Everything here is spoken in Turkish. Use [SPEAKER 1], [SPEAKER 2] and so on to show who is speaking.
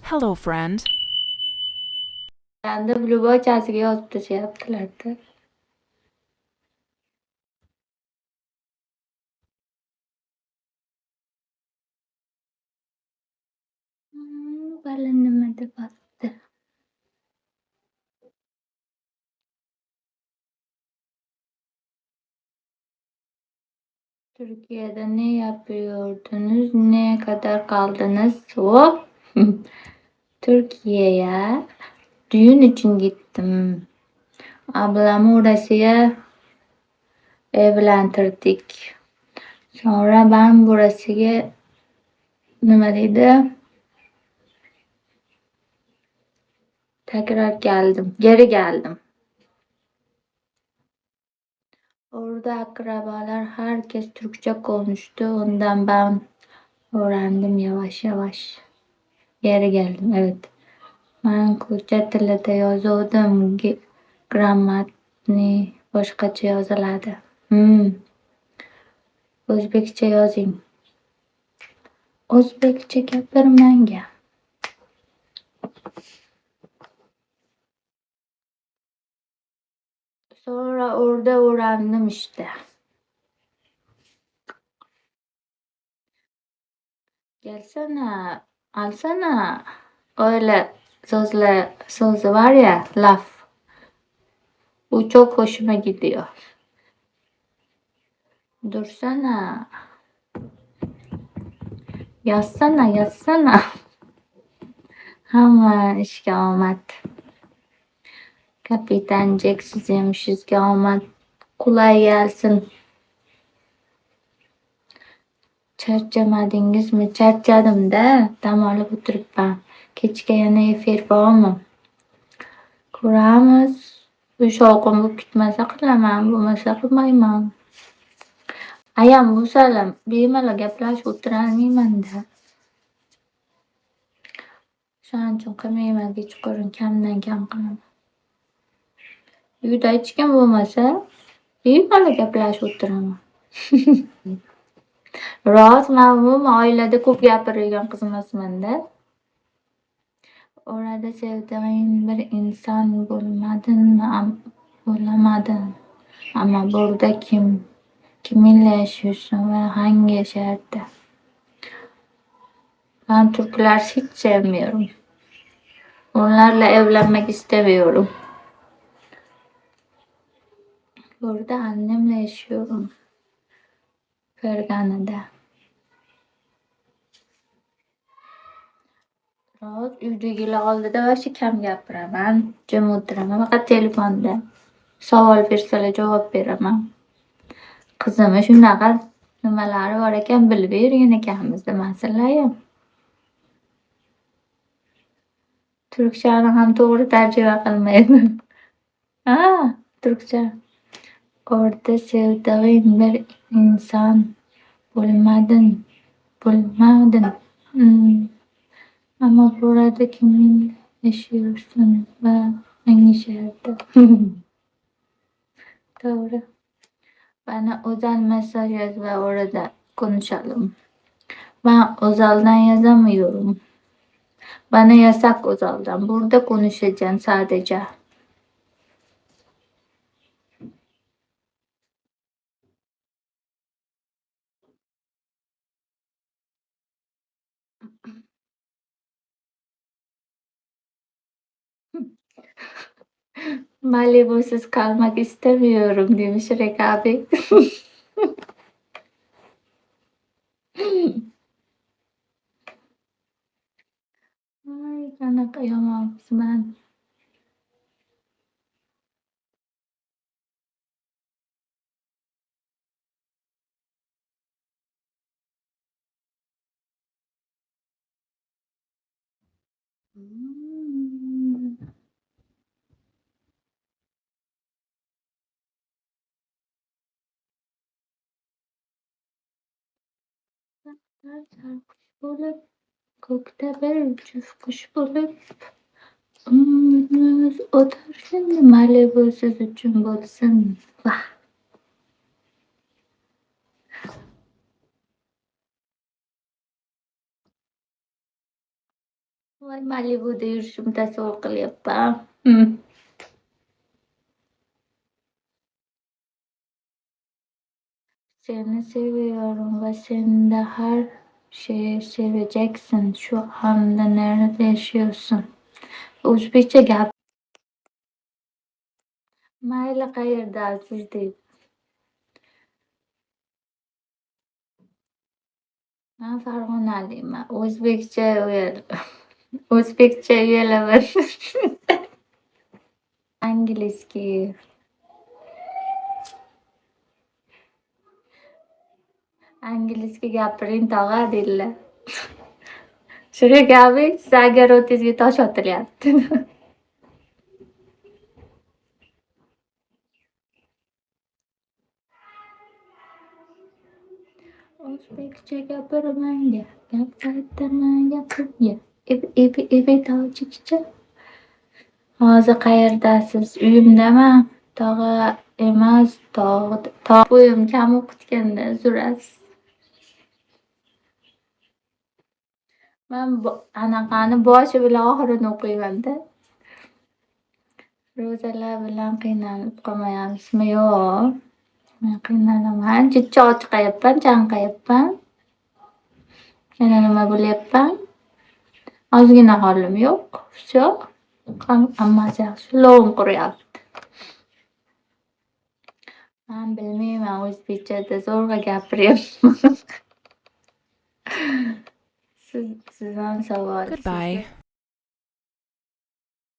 [SPEAKER 1] Hello, friend.
[SPEAKER 2] Endi Glubochasiga yozib tashlayaptilar-da. Vali nima deyapti? Turkiyada ne yapıyordunuz? Ne kadar kaldınız? Hop! Türkiye'ye düğün için gittim. Ablamı orasıya evlendirdik. Sonra ben burasıya nima deydi? Tekrar geldim. Geri geldim. Orada akrabalar herkes Türkçe konuştu. Ondan ben öğrendim yavaş yavaş. Geri geldim, evet. Ben Kürtçe tilida yozuvdim. Grammatni boshqacha yoziladi. O'zbekcha yozing. O'zbekcha gapir menga. Sonra orada öğrendim işte. Gelsene, alsana. Öyle sözü var ya, laf. Bu çok hoşuma gidiyor. Dursana. Yazsana. Hamma ishga omad. Kapitan Jack sizga ishingizga omad. Qulay gelsin. Charchamadingizmi? Charchadim-da. Dam olib o'tiribman. Kechga yana efir bormi? Ko'ramiz. Bu shovqin bo'lib ketmasa qilaman, bo'lmasa qilmayman. Ayam bo'lsalar bemalol gaplashib o'tirolmayman-da. Shuning uchun qilmayman, kechqurun kamdan kam qilaman. Uyda hech kim bo'lmasa bemalol gaplashib o'tiraman. Rost, men umuman oilada ko'p gapiradigan qiz emasman-da. Orada sevdiğin bir inson bo'lamadim. Ama burada kiminle yaşıyorsun ve hangi şehirde? Ben Türkler hiç sevmiyorum. Onlarla evlenmek istemiyorum. Burada annemle yaşıyorum. Fergane'de. Rost, uydagilar oldida voqea kam gapiraman, jim o'tiraman, faqat telefonda. Savol bersalar javob beraman. Qizimni shunaqa nimalari bor ekan, bilib bergan ekanmiz demasizlarmi? Turkchani ham to'g'ri tarjima qilmaydi. Ha, turkcha. Orada sevdiğin bir inson bo'lmadin. Ama burada kiminle yaşıyorsun ve hangi şehirde? Doğru. Bana özel mesaj yaz ve orada konuşalım. Ben özelden yazamıyorum. Bana yasak özelden. Burada konuşacaksın sadece. Malibu'suz kalmak istemiyorum demiş Rekabet. Ay, sana kıyamam ben. Sarhoş bulup, gökte bir çift kuş bulup, umudumuz otur şimdi Malibu'suz uchun bo'lsin. Vah! Voy, Malibuda yurishimni tasavvur qilyapman. Seni seviyorum va senda har şeyi seveceksin. Şu anda nerede yaşıyorsun? O'zbekcha gap. Mayli, qayerdasiz deydi. Men Farg'onaliman. O'zbekcha uyalaman. Angliskiy. Angliskiy gapiring tog'a deydilar. Shunga gaping siz огородingizga tosh otilyapti. O'zbekcha gapirmanga, gap qaytarmang gapimga. Epi tojikcha. Hozir qayerdasiz? Uyimdaman. Tog'a emas, bo'yim kam o'qitganda zurasiz. Men anaqani boshi bilan oxirini o'qiyman-da. Ro'zalar bilan qiynalib qolmayapsizmi? Yo'q. Men qiynalaman. Juda chiqayapman, chanqayapman. Yana nima bo'lyapman? Ozgina holim yo'q. Всё. Hammasi yaxshi. Lovim quryapti. Men bilmayman, o'zbekchada zo'rg'a gapiryapman. Sizdan savol.
[SPEAKER 1] Goodbye.